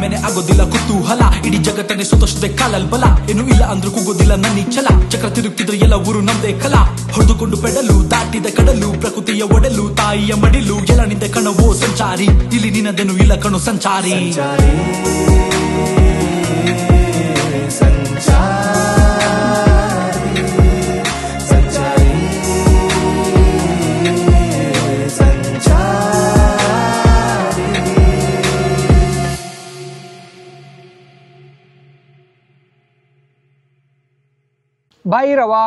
ಕಡಿಮೆನೆ ಆಗೋದಿಲ್ಲ ಕುತೂಹಲ, ಇಡೀ ಜಗತ್ತನ್ನೇ ಸುತ್ತಷ್ಟೇ ಕಾಲಲ್ ಬಲ, ಏನು ಇಲ್ಲ ಅಂದ್ರೂ ಕೂಗೋದಿಲ್ಲ ನನ್ನಿ ಛಲ, ಚಕ್ರ ತಿರುಗ್ತಿದ್ರೆ ಎಲ್ಲ ಊರು ನಮ್ದೇ ಕಲ, ಹೊಡೆದುಕೊಂಡು ಪೆಡಲು ದಾಟಿದ ಕಡಲು, ಪ್ರಕೃತಿಯ ಒಡಲು ತಾಯಿಯ ಮಡಿಲು, ಎಲ್ಲ ನಿಂದ ಕಣವೋ ಸಂಚಾರಿ, ಇಲ್ಲಿ ನಿನ್ನದೇನು ಇಲ್ಲ ಕಣು ಸಂಚಾರಿ. Bhairava,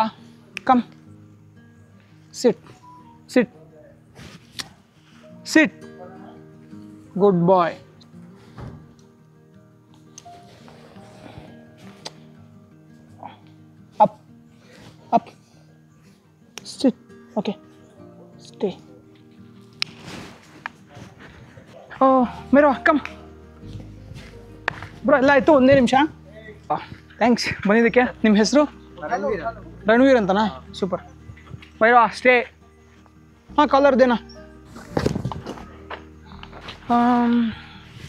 come. Sit. Sit. Sit. Good boy. Up. Up. Sit. Okay. Stay. Oh, Mero, come. Bro, ಎಲ್ಲ ಆಯ್ತು, ಒಂದೇ ನಿಮಿಷ. ಥ್ಯಾಂಕ್ಸ್ ಬಂದಿದ್ದಕ್ಕೆ. ನಿಮ್ಮ ಹೆಸರು? ರಣವೀರ್ ಅಂತನಾ? ಸೂಪರ್. ಬೈರೋ ಸ್ಟೇ. ಹಾಂ, ಕಾಲರ್ದೇನಾ?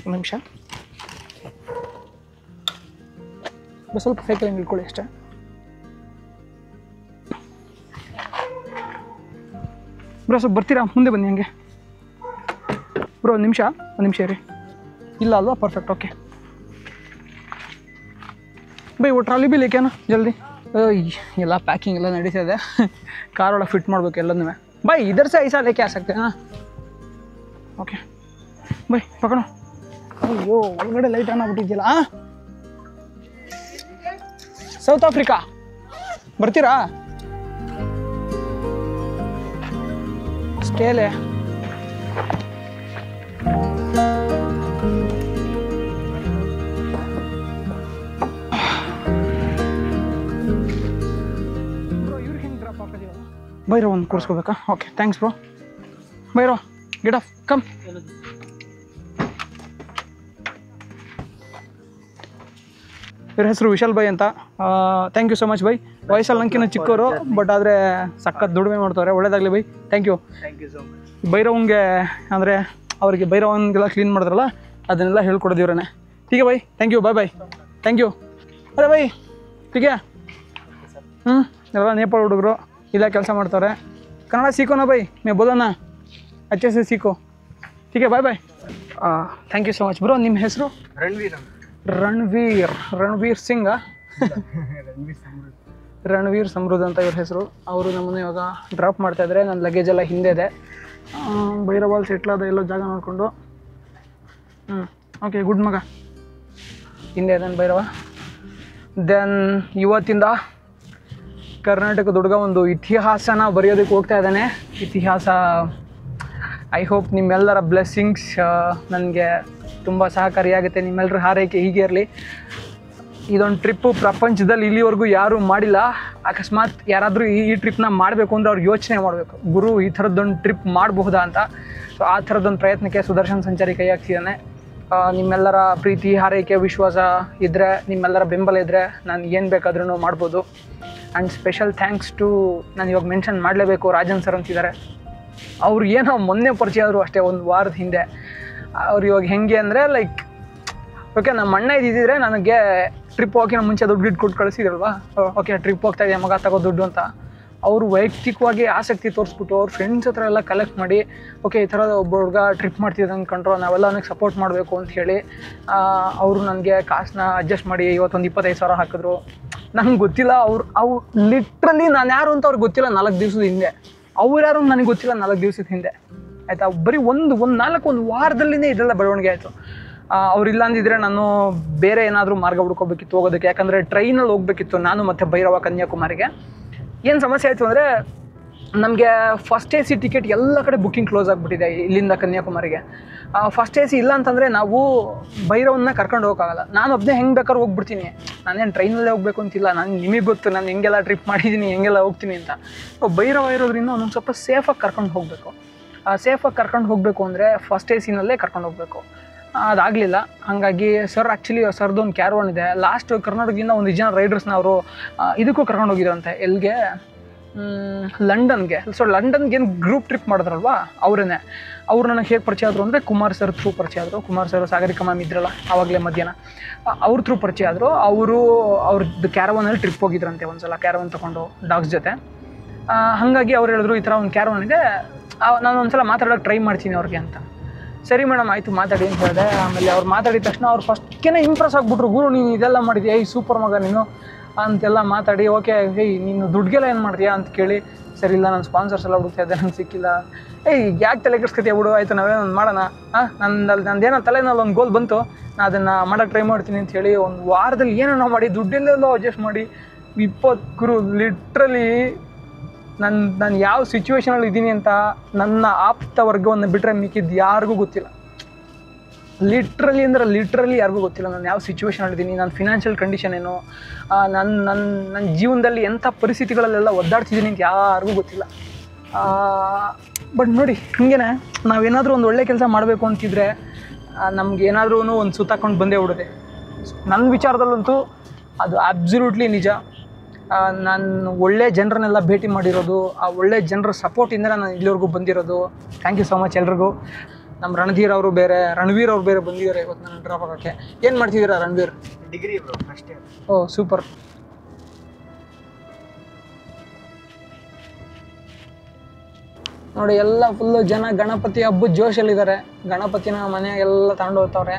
ಒಂದು ನಿಮಿಷ ಸ್ವಲ್ಪ ಸೈಕಲ್ ಹಂಗೆ ಇಟ್ಕೊಳ್ಳಿ ಅಷ್ಟೇ. ಬ್ರೋ ಸ್ವಲ್ಪ ಬರ್ತೀರಾ? ಮುಂದೆ ಬನ್ನಿ ಹಂಗೆ. ಬ್ರೋ ಒಂದು ನಿಮಿಷ ಇರಿ. ಇಲ್ಲ ಅಲ್ವಾ? Perfect, okay. ಬೈ वो ट्रॉली भी लेके आना जल्दी. ಎಲ್ಲ ಪ್ಯಾಕಿಂಗ್ ಎಲ್ಲ ನಡೀತಾ ಇದೆ, कार ಒಳಗೆ ಫಿಟ್ ಮಾಡಬೇಕು ಎಲ್ಲನೂ. ಬೈ इधर से ऐसा लेके आ सकते हैं ना? ಓಕೆ ಬೈ ಪಕಡೋ. ಅಯ್ಯೋ ಒಳಗಡೆ ಲೈಟ್ ಆನ್ ಆಗ್ಬಿಟ್ಟಿದ್ಯಲ್ಲ. ಸೌತ್ ಆಫ್ರಿಕಾ ಬರ್ತೀರಾ? ಸ್ಟೇಲೆ ಬೈರೋ ಒಂದು ಕೂರಿಸ್ಕೋಬೇಕಾ? Okay thanks bro. ಬೈರೋ ಗೆಟ್ ಆಫ್, ಕಮ್. ಇವ್ರ ಹೆಸರು ವಿಶಾಲ್ ಬೈ ಅಂತ. ಥ್ಯಾಂಕ್ ಯು ಸೊ ಮಚ್ ಬೈ. ವಯಸ್ಸಲ್ಲಿ ನಂಕಿನ ಚಿಕ್ಕವರು, ಬಟ್ ಆದರೆ ಸಖತ್ ದುಡಿಮೆ ಮಾಡ್ತಾರೆ. ಒಳ್ಳೇದಾಗಲಿ ಬೈ. Thank you so much. ಬೈರವಂಗೆ ಅಂದರೆ ಅವರಿಗೆ ಬೈರವಂಗೆಲ್ಲ ಕ್ಲೀನ್ ಮಾಡಿದ್ರಲ್ಲ, ಅದನ್ನೆಲ್ಲ ಹೇಳ್ಕೊಡೋದು ಇವರೇ. ठीक है भाई, thank you, bye bye, thank you. अरे भाई ठीक है. ಎಲ್ಲ ನೇಪಾಳ ಹುಡುಗರು ಇಲ್ಲೇ ಕೆಲಸ ಮಾಡ್ತಾರೆ. ಕನ್ನಡ सीखो ना भाई, मैं बोला ना अच्छे से सीखो. ठीक है, bye bye. Thank you so much bro. ನಿಮ್ಮ ಹೆಸರು? ರಣವೀರ್ ಸಿಂಗ. ರಣವೀರ್ ಸಮೃದ್ಧ ಅಂತ ಇವ್ರ ಹೆಸರು. ಅವರು ನಮ್ಮನ್ನು ಇವಾಗ ಡ್ರಾಪ್ ಮಾಡ್ತಾಯಿದ್ದಾರೆ. ನನ್ನ ಲಗೇಜ್ ಎಲ್ಲ ಹಿಂದೆ ಇದೆ. ಭೈರವಾಲ್ ಸೆಟ್ಲಾದ ಎಲ್ಲೋ ಜಾಗ ನೋಡಿಕೊಂಡು. ಓಕೆ, ಗುಡ್ ಮಗ. ಹಿಂದೆ ಇದನ್ನು ಭೈರವ. ದೆನ್ ಇವತ್ತಿಂದ ಕರ್ನಾಟಕದ ಹುಡುಗ ಒಂದು ಇತಿಹಾಸನ ಬರೆಯೋದಕ್ಕೆ ಹೋಗ್ತಾ ಇದ್ದಾನೆ. ಇತಿಹಾಸ ಐ ಹೋಪ್ ನಿಮ್ಮೆಲ್ಲರ ಬ್ಲೆಸ್ಸಿಂಗ್ಸ್ ನನಗೆ ತುಂಬ ಸಹಕಾರಿಯಾಗುತ್ತೆ. ನಿಮ್ಮೆಲ್ಲರ ಹಾರೈಕೆ ಹೀಗೆ ಇರಲಿ. ಇದೊಂದು ಟ್ರಿಪ್ಪು ಪ್ರಪಂಚದಲ್ಲಿ ಇಲ್ಲಿವರೆಗೂ ಯಾರೂ ಮಾಡಿಲ್ಲ. ಅಕಸ್ಮಾತ್ ಯಾರಾದರೂ ಈ ಟ್ರಿಪ್ನ ಮಾಡಬೇಕು ಅಂದರೆ ಅವ್ರು ಯೋಚನೆ ಮಾಡಬೇಕು, ಗುರು ಈ ಥರದ್ದೊಂದು ಟ್ರಿಪ್ ಮಾಡಬಹುದಾ ಅಂತ. ಸೊ ಆ ಥರದ್ದೊಂದು ಪ್ರಯತ್ನಕ್ಕೆ ಸುದರ್ಶನ್ ಸಂಚಾರಿ ಕೈ ಹಾಕ್ತಿದ್ದಾನೆ. ನಿಮ್ಮೆಲ್ಲರ ಪ್ರೀತಿ, ಹಾರೈಕೆ, ವಿಶ್ವಾಸ ಇದ್ದರೆ, ನಿಮ್ಮೆಲ್ಲರ ಬೆಂಬಲ ಇದ್ದರೆ ನಾನು ಏನು ಬೇಕಾದ್ರೂ ಮಾಡ್ಬೋದು. ಆ್ಯಂಡ್ ಸ್ಪೆಷಲ್ ಥ್ಯಾಂಕ್ಸ್ ಟು, ನಾನು ಇವಾಗ ಮೆನ್ಷನ್ ಮಾಡಲೇಬೇಕು, ರಾಜನ್ ಸರ್ ಅಂತಿದ್ದಾರೆ. ಅವ್ರು ಏನೋ ಮೊನ್ನೆ ಪರಿಚಯ ಆದರು ಅಷ್ಟೇ, ಒಂದು ವಾರದ ಹಿಂದೆ. ಅವ್ರು ಇವಾಗ ಹೆಂಗೆ ಅಂದರೆ ಲೈಕ್ ಓಕೆ, ನಮ್ಮ ಅಣ್ಣ ಇದ್ದಿದ್ದರೆ ನನಗೆ ಟ್ರಿಪ್ ಹೋಗೋಕ್ಕಿಂತ ಮುಂಚೆ ದುಡ್ಡು ಕೊಟ್ಟು ಕಳಿಸಿದ್ರಲ್ವಾ. ಓಕೆ ಟ್ರಿಪ್ ಹೋಗ್ತಾಯಿದ್ದೆ ಮಗ, ತಗೋ ದುಡ್ಡು ಅಂತ. ಅವರು ವೈಯಕ್ತಿಕವಾಗಿ ಆಸಕ್ತಿ ತೋರಿಸ್ಬಿಟ್ಟು ಅವ್ರ ಫ್ರೆಂಡ್ಸ್ ಹತ್ರ ಎಲ್ಲ ಕಲೆಕ್ಟ್ ಮಾಡಿ, ಓಕೆ ಈ ಥರದ ಒಬ್ಬ ಹುಡುಗ ಟ್ರಿಪ್ ಮಾಡ್ತಿದ್ದಂಗೆ ಅಂದ್ಕೊಂಡ್ರು, ನಾವೆಲ್ಲ ಅವನಿಗೆ ಸಪೋರ್ಟ್ ಮಾಡಬೇಕು ಅಂತ ಹೇಳಿ ಅವರು ನನಗೆ ಕಾಸನ್ನ ಅಡ್ಜಸ್ಟ್ ಮಾಡಿ ಇವತ್ತೊಂದು 25,000 ಹಾಕಿದ್ರು. ನಂಗೆ ಗೊತ್ತಿಲ್ಲ ಅವ್ರು ಲಿಟ್ರಲಿ ನಾನು ಯಾರು ಅಂತ ಅವ್ರಿಗೆ ಗೊತ್ತಿಲ್ಲ 4 ದಿವಸದ ಹಿಂದೆ. ಅವ್ರು ಯಾರು ನನಗೆ ಗೊತ್ತಿಲ್ಲ 4 ದಿವಸದ ಹಿಂದೆ, ಆಯಿತಾ. ಬರೀ ಒಂದು ವಾರದಲ್ಲಿನೇ ಇದೆಲ್ಲ ಬೆಳವಣಿಗೆ ಆಯಿತು. ಅವರಿಲ್ಲ ಅಂದಿದ್ರೆ ನಾನು ಬೇರೆ ಏನಾದರೂ ಮಾರ್ಗ ಹುಡ್ಕೋಬೇಕಿತ್ತು ಹೋಗೋದಕ್ಕೆ. ಯಾಕಂದರೆ ಟ್ರೈನಲ್ಲಿ ಹೋಗಬೇಕಿತ್ತು ನಾನು ಮತ್ತು ಭೈರವ ಕನ್ಯಾಕುಮಾರಿಗೆ. ಏನು ಸಮಸ್ಯೆ ಆಯಿತು ಅಂದರೆ ನಮಗೆ ಫಸ್ಟ್ AC ಟಿಕೆಟ್ ಎಲ್ಲ ಕಡೆ ಬುಕ್ಕಿಂಗ್ ಕ್ಲೋಸ್ ಆಗಿಬಿಟ್ಟಿದೆ ಇಲ್ಲಿಂದ ಕನ್ಯಾಕುಮಾರಿಗೆ. ಫಸ್ಟ್ AC ಇಲ್ಲ ಅಂತಂದರೆ ನಾವು ಭೈರವನ್ನ ಕರ್ಕೊಂಡು ಹೋಗೋಕ್ಕಾಗಲ್ಲ. ನಾನು ಒಬ್ಬನೇ ಹೆಂಗೆ ಬೇಕಾದ್ರೂ ಹೋಗ್ಬಿಡ್ತೀನಿ. ನಾನೇನು ಟ್ರೈನಲ್ಲೇ ಹೋಗಬೇಕು ಅಂತಿಲ್ಲ. ನಿಮಗೆ ಗೊತ್ತು ನಾನು ಹೆಂಗೆಲ್ಲ ಟ್ರಿಪ್ ಮಾಡಿದ್ದೀನಿ, ಹೆಂಗೆಲ್ಲ ಹೋಗ್ತೀನಿ ಅಂತ. ಭೈರವ ಇರೋದ್ರಿಂದ ಒಂದೊಂದು ಸ್ವಲ್ಪ ಸೇಫಾಗಿ ಕರ್ಕೊಂಡು ಹೋಗಬೇಕು. ಸೇಫಾಗಿ ಕರ್ಕೊಂಡು ಹೋಗಬೇಕು ಅಂದರೆ ಫಸ್ಟ್ ACನಲ್ಲೇ ಕರ್ಕೊಂಡು ಹೋಗಬೇಕು. ಅದಾಗಲಿಲ್ಲ. ಹಾಗಾಗಿ ಸರ್ ಆ್ಯಕ್ಚುಲಿ ಸರ್ದೊಂದು ಕ್ಯಾರವಾನ್ ಇದೆ. ಲಾಸ್ಟ್ ಕರ್ನಾಟಕದಿಂದ 1 ಜನ ರೈಡರ್ಸ್ನ ಅವರು ಇದಕ್ಕೂ ಕರ್ಕೊಂಡು ಹೋಗಿದ್ರಂತೆ. ಎಲ್ಲಿಗೆ ಲಂಡನ್ಗೆ. ಸೊ ಲಂಡನ್ಗೆ ಏನು ಗ್ರೂಪ್ ಟ್ರಿಪ್ ಮಾಡಿದ್ರಲ್ವಾ ಅವರೇನೆ. ಅವ್ರು ನನಗೆ ಹೇಗೆ ಪರಿಚಯ ಆದರು ಅಂದರೆ ಕುಮಾರ್ ಸರ್ ಥ್ರೂ ಪರಿಚಯ ಆದರು. ಕುಮಾರ್ ಸರ್ ಸಾಗರಿಕಾ ಮ್ಯಾಮ್ ಇದ್ರಲ್ಲ ಆವಾಗಲೇ ಮಧ್ಯಾಹ್ನ, ಅವ್ರ ಥ್ರೂ ಪರಿಚಯ ಆದರು. ಅವ್ರದ್ದು ಕ್ಯಾರವನಲ್ಲಿ ಟ್ರಿಪ್ ಹೋಗಿದ್ರಂತೆ ಒಂದ್ಸಲ, ಕ್ಯಾರವನ್ ತೊಗೊಂಡು ಡಾಗ್ಸ್ ಜೊತೆ. ಹಾಗಾಗಿ ಅವ್ರು ಹೇಳಿದ್ರು ಈ ಥರ ಒಂದು ಕ್ಯಾರವನ್ ಇದೆ, ನಾನು ಒಂದ್ಸಲ ಮಾತಾಡೋಕ್ಕೆ ಟ್ರೈ ಮಾಡ್ತೀನಿ ಅವ್ರಿಗೆ ಅಂತ. ಸರಿ ಮೇಡಮ್ ಆಯಿತು ಮಾತಾಡಿ ಅಂತ ಹೇಳಿದೆ. ಆಮೇಲೆ ಅವ್ರು ಮಾತಾಡಿದ ತಕ್ಷಣ ಅವ್ರು ಫಸ್ಟ್ಗೆ ಇಂಪ್ರೆಸ್ ಆಗಿಬಿಟ್ರು. ಗುರು ನೀನು ಇದೆಲ್ಲ ಮಾಡಿದ್ಯಾ, ಈ ಸೂಪರ್ ಮಗ ನೀನು ಅಂತೆಲ್ಲ ಮಾತಾಡಿ. ಓಕೆ ನೀನು ದುಡ್ಗೆಲ್ಲ ಏನು ಮಾಡ್ತೀಯಾ ಅಂತ ಕೇಳಿ, ಸರಿ ಇಲ್ಲ ನಾನು ಸ್ಪಾನ್ಸರ್ಸ್ ಎಲ್ಲ ಹುಡುಕ್ತಾ ಇದ್ದೆ, ನಂಗೆ ಸಿಕ್ಕಿಲ್ಲ. ಯಾಕೆ ತಲೆ ಕೆಡ್ಸ್ಕೊತೀಯ ಬಿಡು, ಆಯಿತು ನಾವೇನೊಂದು ಮಾಡೋಣ, ನಂದೇನೋ ತಲೆನಲ್ಲಿ ಒಂದು ಗೋಲ್ ಬಂತು, ನಾನು ಅದನ್ನು ಮಾಡೋಕ್ಕೆ ಟ್ರೈ ಮಾಡ್ತೀನಿ ಅಂತ ಹೇಳಿ ಒಂದು ವಾರದಲ್ಲಿ ಏನೋ ಮಾಡಿ ದುಡ್ಡೆಲ್ಲೆಲ್ಲೋ ಅಡ್ಜಸ್ಟ್ ಮಾಡಿ 20 ಗುರು ಲಿಟ್ರಲಿ ನಾನು ಯಾವ ಸಿಚುವೇಷನಲ್ಲಿ ಇದ್ದೀನಿ ಅಂತ ನನ್ನ ಆಪ್ತ ವರ್ಗವನ್ನು ಬಿಟ್ಟರೆ ಮಿಕ್ಕಿದ್ದು ಯಾರಿಗೂ ಗೊತ್ತಿಲ್ಲ. ಲಿಟ್ರಲಿ ಯಾರಿಗೂ ಗೊತ್ತಿಲ್ಲ ನಾನು ಯಾವ ಸಿಚುವೇಷನಲ್ಲಿದ್ದೀನಿ, ನನ್ನ ಫಿನಾನ್ಷಿಯಲ್ ಕಂಡೀಷನ್ ಏನು, ನನ್ನ ಜೀವನದಲ್ಲಿ ಎಂಥ ಪರಿಸ್ಥಿತಿಗಳಲ್ಲೆಲ್ಲ ಒದ್ದಾಡ್ತಿದ್ದೀನಿ ಅಂತ ಯಾರಿಗೂ ಗೊತ್ತಿಲ್ಲ. ಬಟ್ ನೋಡಿ ಹಿಂಗೇನೆ ನಾವೇನಾದರೂ ಒಂದು ಒಳ್ಳೆ ಕೆಲಸ ಮಾಡಬೇಕು ಅಂತಿದ್ರೆ ನಮ್ಗೆ ಏನಾದ್ರೂ ಒಂದು ಸುತ್ತಾಕೊಂಡು ಬಂದೇ ಬಿಡುತ್ತೆ. ನನ್ನ ವಿಚಾರದಲ್ಲಂತೂ ಅದು ಅಬ್ಸಲ್ಯೂಟ್ಲಿ ನಿಜ. ನಾನು ಒಳ್ಳೆ ಜನರನ್ನೆಲ್ಲ ಭೇಟಿ ಮಾಡಿರೋದು, ಆ ಒಳ್ಳೆ ಜನರ ಸಪೋರ್ಟಿಂದ ನಾನು ಇಲ್ಲಿವರೆಗೂ ಬಂದಿರೋದು. ಥ್ಯಾಂಕ್ ಯು ಸೊ ಮಚ್ ಎಲ್ರಿಗೂ. ನಮ್ಮ ರಣಧೀರ್ ಅವರು ಬೇರೆ, ರಣವೀರ್ ಅವ್ರು ಬೇರೆ ಬಂದಿದ್ದಾರೆ ಇವತ್ತು ನನ್ನ ಡ್ರಾಪ್ ಆಗೋಕ್ಕೆ. ಏನು ಮಾಡ್ತಿದ್ದೀರಾ Ranveer? Degree first year. Oh super. ನೋಡಿ ಎಲ್ಲ ಫುಲ್ಲು ಜನ ಗಣಪತಿ ಹಬ್ಬದ ಜೋಶಲ್ಲಿದ್ದಾರೆ. ಗಣಪತಿನ ಮನೆಯಾಗೆಲ್ಲ ತಗೊಂಡು ಹೋಗ್ತವ್ರೆ.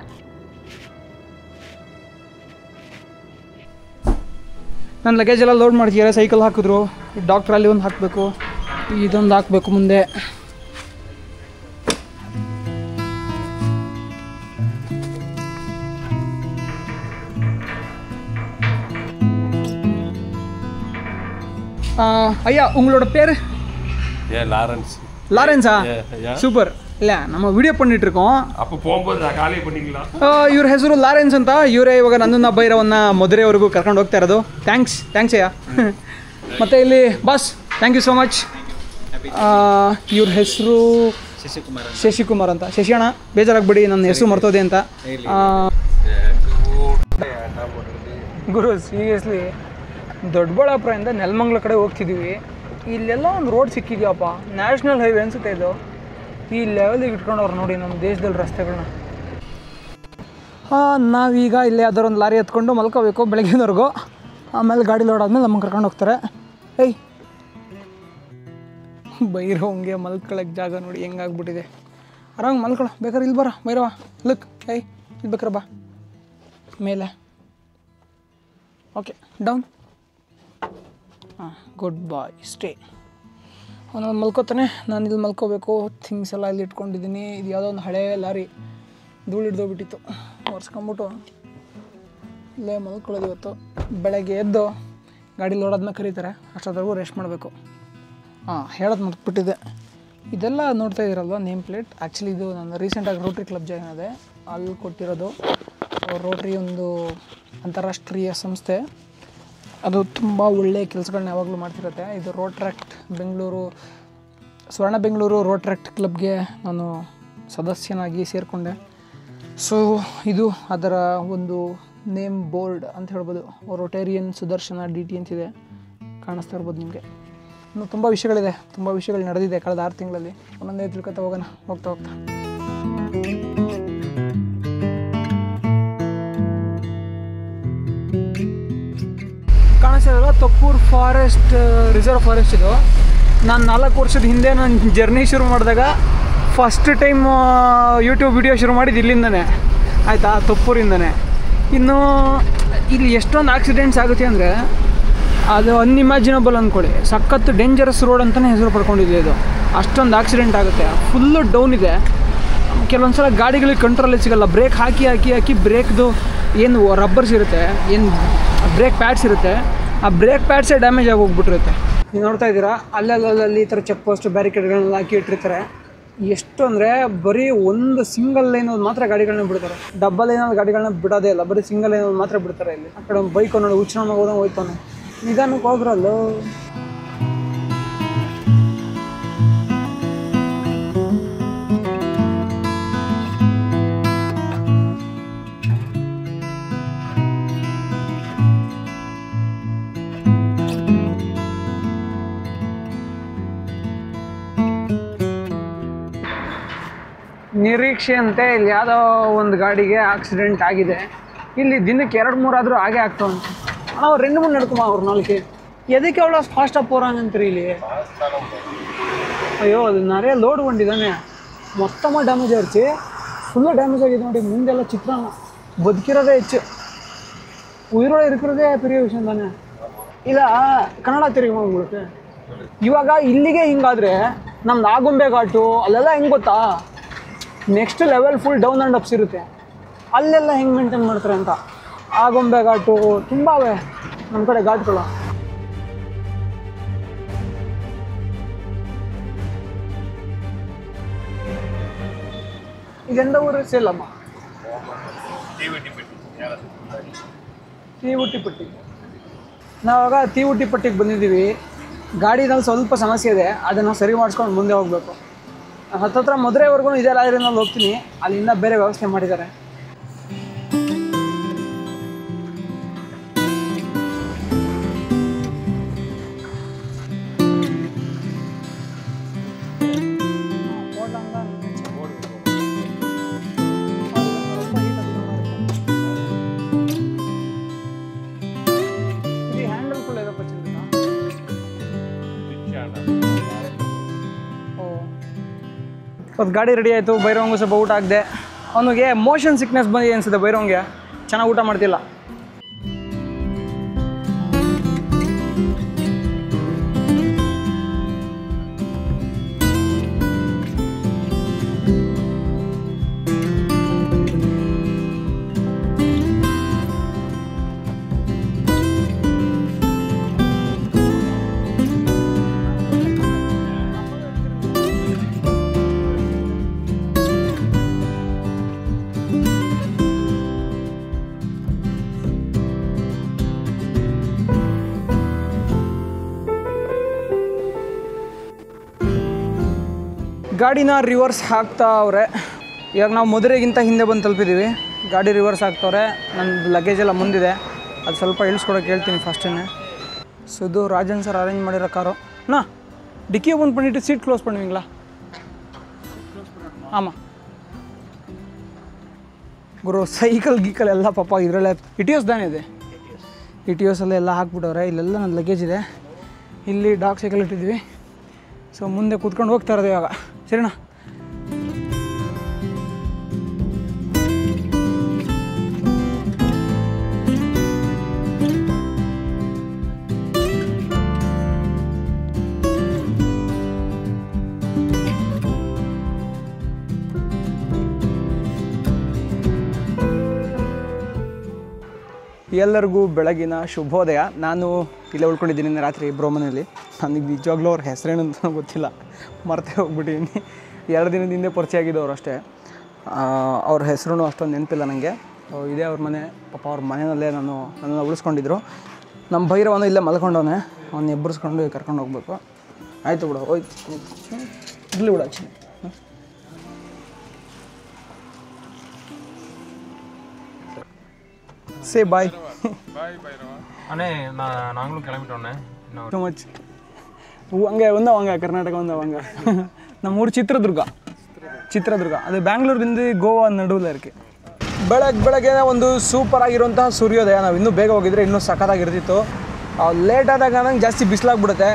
ನನ್ನ ಲಗೇಜ್ ಎಲ್ಲ ಲೋಡ್ ಮಾಡ್ತಿದ್ದಾರೆ. ಸೈಕಲ್ ಹಾಕಿದ್ರು, ಡಾಕ್ಟ್ರ್ ಅಲ್ಲಿ ಒಂದು ಹಾಕಬೇಕು, ಇದೊಂದು ಹಾಕಬೇಕು ಮುಂದೆ. ஐயா உங்களோட பேர்? லாரன்ஸா? சூப்பர். ಇಲ್ಲ ನಮ್ಮ ವಿಡಿಯೋ பண்ணிட்டுருக்கோம். அப்போ போகும்போது நான் காலி பண்ணிக்கலாம். ಇವ್ರ ಹೆಸರು ಲಾರೆನ್ಸ್ ಅಂತ. ಇವರೇ ಇವಾಗ ನನ್ನನ್ನು ಭೈರವನ್ನ ಮಧುರೆವರೆಗೂ ಕರ್ಕೊಂಡು ಹೋಗ್ತಾ ಇರೋದು. ಥ್ಯಾಂಕ್ಸ್ ಅಯ್ಯ. ಮತ್ತು ಇಲ್ಲಿ boss thank you so much. ಇವ್ರ ಹೆಸರು ಶಶಿಕುಮಾರ್ ಅಂತ. ಶಶಿ ಅಣ್ಣ ಬೇಜಾರಾಗ್ಬಿಡಿ ನನ್ನ ಹೆಸರು ಮರ್ತೋದೆ ಅಂತ. ಗುರು ಸೀರಿಯಸ್ಲಿ ದೊಡ್ಡಬಳ್ಳಾಪುರದಿಂದ ನೆಲಮಂಗಲ ಕಡೆ ಹೋಗ್ತಿದ್ದೀವಿ. ಇಲ್ಲೆಲ್ಲ ಒಂದು ರೋಡ್ ಸಿಕ್ಕಿದ್ಯಪ್ಪ, ನ್ಯಾಷನಲ್ ಹೈವೇ ಅನ್ಸುತ್ತೆ ಇದು. ಈ ಲೆವೆಲಿಗೆ ಇಟ್ಕೊಂಡವ್ರು ನೋಡಿ ನಮ್ಮ ದೇಶದಲ್ಲಿ ರಸ್ತೆಗಳನ್ನ. ನಾವೀಗ ಇಲ್ಲೇ ಯಾವ್ದಾರು ಲಾರಿ ಎತ್ಕೊಂಡು ಮಲ್ಕೋಬೇಕು ಬೆಳಗ್ಗೆವರೆಗೂ. ಆಮೇಲೆ ಗಾಡಿ ಲೋಡ್ ಆದಮೇಲೆ ನಮಗೆ ಕರ್ಕೊಂಡು ಹೋಗ್ತಾರೆ. ಭೈರವಂಗೆ ಮಲ್ಕೊಳಕ್ಕೆ ಜಾಗ ನೋಡಿ ಹೆಂಗಾಗ್ಬಿಟ್ಟಿದೆ. ಆರಾಮಾಗಿ ಮಲ್ಕೊಳ್ಳೋ ಬೇಕಾದ್ರೆ ಇಲ್ಲಿ ಬರ ಭೈರವ. ಲುಕ್ ಇಲ್ಲಿ ಬೇಕಾರೆ ಬಾ ಮೇಲೆ. Okay down. ಗುಡ್ ಬಾಯ್ ಸ್ಟೇ. ಅವನು ಮಲ್ಕೋತಾನೆ, ನಾನು ಇಲ್ಲಿ ಮಲ್ಕೋಬೇಕು. ಥಿಂಗ್ಸ್ ಎಲ್ಲ ಇಲ್ಲಿ ಇಟ್ಕೊಂಡಿದ್ದೀನಿ. ಇದು ಯಾವುದೋ ಒಂದು ಹಳೇ ಲಾರಿ ಧೂಳು ಹಿಡ್ದೋಗ್ಬಿಟ್ಟಿತ್ತು, ಒರೆಸ್ಕೊಂಬಿಟ್ಟು ಇಲ್ಲೇ ಮಲ್ಕೊಳ್ಳೋದು. ಇವತ್ತು ಬೆಳಗ್ಗೆ ಎದ್ದು ಗಾಡಿ ಲೋಡ್ ಆದ್ಮೇಲೆ ಕರೀತಾರೆ, ಅಷ್ಟೊತ್ತವರೆಗೂ ರೆಸ್ಟ್ ಮಾಡಬೇಕು. ಹೇಳೋದು ಮರ್ತ್ಬಿಟ್ಟಿದೆ. ಇದೆಲ್ಲ ನೋಡ್ತಾ ಇದ್ದೀರಲ್ವ ನೇಮ್ ಪ್ಲೇಟ್. ಆ್ಯಕ್ಚುಲಿ ಇದು ನಾನು ರೀಸೆಂಟಾಗಿ ರೋಟ್ರಿ ಕ್ಲಬ್ ಜಾಯ್ನ್ ಆದೆ, ಅಲ್ಲಿ ಕೊಟ್ಟಿರೋದು. ರೋಟ್ರಿ ಒಂದು ಅಂತಾರಾಷ್ಟ್ರೀಯ ಸಂಸ್ಥೆ, ಅದು ತುಂಬ ಒಳ್ಳೆಯ ಕೆಲಸಗಳನ್ನ ಯಾವಾಗಲೂ ಮಾಡ್ತಿರುತ್ತೆ. ಇದು ರೋಟ್ರಾಕ್ಟ್ ಬೆಂಗಳೂರು, ಸ್ವರ್ಣ ಬೆಂಗಳೂರು ರೋಟ್ರಾಕ್ಟ್ ಕ್ಲಬ್ಗೆ ನಾನು ಸದಸ್ಯನಾಗಿ ಸೇರಿಕೊಂಡೆ. ಸೊ ಇದು ಅದರ ಒಂದು ನೇಮ್ ಬೋರ್ಡ್ ಅಂತ ಹೇಳ್ಬೋದು. ರೋಟೇರಿಯನ್ ಸುದರ್ಶನ DT ಅಂತಿದೆ, ಕಾಣಿಸ್ತಾ ಇರ್ಬೋದು ನಿಮಗೆ. ಇನ್ನು ತುಂಬ ವಿಷಯಗಳಿದೆ, ತುಂಬ ವಿಷಯಗಳು ನಡೆದಿದೆ ಕಳೆದ 6 ತಿಂಗಳಲ್ಲಿ. ಒಂದೊಂದೇ ತಿಳ್ಕೊತಾ ಹೋಗೋಣ ಹೋಗ್ತಾ. ಕಾಣಿಸ್ತಿದಲ್ಲ ತೊಪ್ಪೂರು ಫಾರೆಸ್ಟ್ ರಿಸರ್ವ್ ಫಾರೆಸ್ಟ್ ಇದು. ನಾನು 4 ವರ್ಷದ ಹಿಂದೆ ನಾನು ಜರ್ನಿ ಶುರು ಮಾಡಿದಾಗ ಫಸ್ಟ್ ಟೈಮ್ ಯೂಟ್ಯೂಬ್ ವಿಡಿಯೋ ಶುರು ಮಾಡಿದ್ದು ಇಲ್ಲಿಂದನೇ ಆಯಿತಾ, ತೊಪ್ಪೂರಿಂದನೇ. ಇನ್ನು ಇಲ್ಲಿ ಎಷ್ಟೊಂದು ಆಕ್ಸಿಡೆಂಟ್ಸ್ ಆಗುತ್ತೆ ಅಂದರೆ ಅದು ಅನ್ಇಮ್ಯಾಜಿನಬಲ್ ಅಂದ್ಕೊಳ್ಳಿ. ಸಖತ್ತು ಡೇಂಜರಸ್ ರೋಡ್ ಅಂತಲೇ ಹೆಸರು ಪಡ್ಕೊಂಡಿದೆ ಇದು. ಅಷ್ಟೊಂದು ಆಕ್ಸಿಡೆಂಟ್ ಆಗುತ್ತೆ. ಫುಲ್ಲು ಡೌನ್ ಇದೆ. ಕೆಲವೊಂದು ಸಲ ಗಾಡಿಗಳಿಗೆ ಕಂಟ್ರೋಲೇ ಸಿಗೋಲ್ಲ. ಬ್ರೇಕ್ ಹಾಕಿ ಬ್ರೇಕ್ದು ಏನು ರಬ್ಬರ್ಸ್ ಇರುತ್ತೆ, ಏನು ಬ್ರೇಕ್ ಪ್ಯಾಡ್ಸ್ ಇರುತ್ತೆ, ಆ ಬ್ರೇಕ್ ಪ್ಯಾಡ್ಸೇ ಡ್ಯಾಮೇಜ್ ಆಗಿ ಹೋಗ್ಬಿಟ್ಟಿರುತ್ತೆ. ನೀವು ನೋಡ್ತಾ ಇದ್ದೀರಾ ಅಲ್ಲಲ್ಲಿ ಈ ಥರ ಚೆಕ್ ಪೋಸ್ಟ್ ಬ್ಯಾರಿಕೇಡ್ಗಳನ್ನೆಲ್ಲ ಹಾಕಿ ಇಟ್ಟಿರ್ತಾರೆ. ಎಷ್ಟು ಅಂದರೆ ಬರೀ ಒಂದು ಸಿಂಗಲ್ ಲೈನಲ್ಲಿ ಮಾತ್ರ ಗಾಡಿಗಳನ್ನ ಬಿಡ್ತಾರೆ. ಡಬ್ಬಲ್ ಲೈನಲ್ಲಿ ಗಾಡಿಗಳನ್ನ ಬಿಡೋದೇ ಇಲ್ಲ, ಬರೀ ಸಿಂಗಲ್ ಲೈನಲ್ಲಿ ಮಾತ್ರ ಬಿಡ್ತಾರೆ. ಇಲ್ಲಿ ಆ ಕಡೆ ಒಂದು ಬೈಕ್ ನೋಡಿ ಹುಚ್ಚನ ಹೋದಂಗೆ ಹೋಯ್ತಾನೆ. ನಿಧಾನಕ್ಕೆ ಹೋಗ್ರಲ್ಲೋ. ನಿರೀಕ್ಷೆಯಂತೆ ಇಲ್ಲಿ ಯಾವುದೋ ಒಂದು ಗಾಡಿಗೆ ಆಕ್ಸಿಡೆಂಟ್ ಆಗಿದೆ. ಇಲ್ಲಿ ದಿನಕ್ಕೆ 2-3 ಆದರೂ ಆಗೇ ಆಗ್ತಾವಂತೆ. ಅವ್ರು 2-3 ನಡ್ಕೊಮ ಅವ್ರು ನಾಲ್ಕು ಎದಕ್ಕೆ ಅವಳು ಫಾಸ್ಟಾಗಿ போகிறாங்கಂತ್ರಿ ಇಲ್ಲಿ. ಅಯ್ಯೋ ಅದು நிறைய ಲೋಡ್ ಕೊಂಡಿದ್ದಾನೆ. மொத்தமாக ಡ್ಯಾಮೇಜ್ ಆಯಿತು, ಫುಲ್ಲು ಡ್ಯಾಮೇಜ್ ಆಗಿದೆ ನೋಡಿ. ಮುಂದೆಲ್ಲ ಚಿತ್ರಾನ್ನ ಬದುಕಿರೋದೇ ಹೆಚ್ಚು, ಉಯಿರೋಳೆ ಇರಿಕಿರೋದೇ பெரிய ವಿಷಯ ತಾನೆ. ಇಲ್ಲ ಕನ್ನಡ ತಿರುಗಿ உங்களுக்கு ಇವಾಗ ಇಲ್ಲಿಗೆ ಹಿಂಗಾದರೆ ನಮ್ದು ಆಗುಂಬೆ ಘಾಟು ಅಲ್ಲೆಲ್ಲ ಹೆಂಗೆ ಗೊತ್ತಾ, next level full down and ups ಇರುತ್ತೆ. ಅಲ್ಲೆಲ್ಲ ಹೆಂಗೆ ಮೇಂಟೈನ್ ಮಾಡ್ತಾರೆ ಅಂತ. ಆಗುಂಬೆ ಘಾಟು ತುಂಬ ಅವೆ ನಮ್ಮ ಕಡೆ ಘಾಟ್ಗಳು. ಇದೆಂದ ಊರು ಸೇಲಮ್ಮ? ತೀವುಟ್ಟಿಪಟ್ಟಿ. ನಾವಾಗ ತೀವುಟ್ಟಿಪಟ್ಟಿಗೆ ಬಂದಿದ್ದೀವಿ. ಗಾಡಿನಲ್ಲಿ ಸ್ವಲ್ಪ ಸಮಸ್ಯೆ ಇದೆ, ಅದನ್ನು ಸರಿ ಮಾಡಿಸ್ಕೊಂಡು ಮುಂದೆ ಹೋಗಬೇಕು. ಹತ್ತತ್ರ ಮದುರೆವರೆಗೂ ಇದೇ ಲಾರಿನಲ್ಲಿ ಹೋಗ್ತೀನಿ, ಅಲ್ಲಿಂದ ಬೇರೆ ವ್ಯವಸ್ಥೆ ಮಾಡಿದ್ದಾರೆ. ಒಂದು ಗಾಡಿ ರೆಡಿ ಆಯಿತು. ಬೈರವಂಗು ಸ್ವಲ್ಪ ಊಟ ಹಾಕಿದೆ. ಅವನಿಗೆ ಮೋಷನ್ ಸಿಕ್ನೆಸ್ ಬಂದಿದೆ ಅನಿಸುತ್ತೆ. ಬೈರವಂಗೆ ಚೆನ್ನಾಗಿ ಊಟ ಮಾಡ್ತಿಲ್ಲ. ಗಾಡಿನ ರಿವರ್ಸ್ ಹಾಕ್ತಾ ಅವ್ರೆ. ಇವಾಗ ನಾವು ಮದುರೆಗಿಂತ ಹಿಂದೆ ಬಂದು ತಲುಪಿದ್ದೀವಿ. ಗಾಡಿ ರಿವರ್ಸ್ ಹಾಕ್ತವ್ರೆ. ನನ್ನ ಲಗೇಜ್ ಎಲ್ಲ ಮುಂದಿದೆ, ಅದು ಸ್ವಲ್ಪ ಇಳಿಸ್ಕೊಡೋಕೆ ಹೇಳ್ತೀನಿ ಫಸ್ಟೇ. ಸೊ ಇದು ರಾಜನ್ ಸರ್ ಅರೇಂಜ್ ಮಾಡಿರೋ ಕಾರು. ನಾ ಡಿಕ್ಕಿ ಓಪನ್ பண்ணிட்டு சீட் க்ளோஸ் பண்ணுவீங்களா? ஆமாம் ಗುರು. ಸೈಕಲ್ ಗೀಕಲ್ ಎಲ್ಲ ಪಾಪ ಇದರಲ್ಲೇ ಇಟಿಯೋಸ್ ತಾನೇ ಇದೆ. ಇಟಿಯೋಸಲ್ಲೆಲ್ಲ ಹಾಕ್ಬಿಟ್ಟವ್ರೆ. ಇಲ್ಲೆಲ್ಲ ನನ್ನ ಲಗೇಜ್ ಇದೆ. ಇಲ್ಲಿ ಡಾಗ್ ಸೈಕಲ್ ಇಟ್ಟಿದ್ವಿ. ಸೊ ಮುಂದೆ ಕೂತ್ಕೊಂಡು ಹೋಗ್ತಾ ಇರೋದು ಇವಾಗ. ಸರಿನಾ? ಎಲ್ಲರಿಗೂ ಬೆಳಗಿನ ಶುಭೋದಯ. ನಾನು ಇಲ್ಲೇ ಉಳ್ಕೊಂಡಿದ್ದೀನಿ ರಾತ್ರಿ ಬ್ರೋಮನಲ್ಲಿ. ನನಗೆ ನಿಜವಾಗ್ಲೂ ಅವ್ರ ಹೆಸರೇನು ಅಂತ ಗೊತ್ತಿಲ್ಲ, ಮರ್ತೇ ಹೋಗ್ಬಿಟ್ಟಿದ್ದೀನಿ. 2 ದಿನದ ಹಿಂದೆ ಪರಿಚಯ ಆಗಿದ್ದವ್ರು ಅಷ್ಟೇ. ಅವ್ರ ಹೆಸರು ಅಷ್ಟೊಂದು ನೆನಪಿಲ್ಲ ನನಗೆ. ಇದೇ ಅವ್ರ ಮನೆ. ಪಾಪ ಅವ್ರ ಮನೆಯಲ್ಲೇ ನನ್ನನ್ನು ಉಳಿಸ್ಕೊಂಡಿದ್ರು. ನಮ್ಮ ಭೈರವನು ಇಲ್ಲೇ ಮಲ್ಕೊಂಡವನೆ. ಅವನ್ನ ಎಬ್ಬರಿಸ್ಕೊಂಡು ಕರ್ಕೊಂಡು ಹೋಗ್ಬೇಕು. ಆಯಿತು ಬಿಡು, ಹೋಯ್ತು ಇರಲಿ ಬಿಡು. ಆ್ಯಕ್ಚುಲಿ சே பாய் பாய் பைரவா. அண்ணே நாங்களும் கிளம்பிட்டோண்ணே. ಟು ಮಚ್ ಹಂಗೆ ಒಂದವಂಗ ಕರ್ನಾಟಕ ಒಂದವಂಗ. ನಮ್ಮೂರು ಚಿತ್ರದುರ್ಗ. ಅದು ಬ್ಯಾಂಗ್ಳೂರಿಂದ ಗೋವಾ ನಡುவில் ಇருக்கு. ಬೆಳಗ್ಗೆ ಒಂದು ಸೂಪರ್ ಆಗಿರುವಂತಹ ಸೂರ್ಯೋದಯ. ನಾವು ಇನ್ನೂ ಬೇಗ ಹೋಗಿದ್ರೆ ಇನ್ನೂ ಸಖತ್ತಾಗಿರ್ತಿತ್ತು. ಲೇಟ್ ಆದಾಗ ನಂಗೆ ಜಾಸ್ತಿ ಬಿಸಿಲಾಗ್ಬಿಡುತ್ತೆ.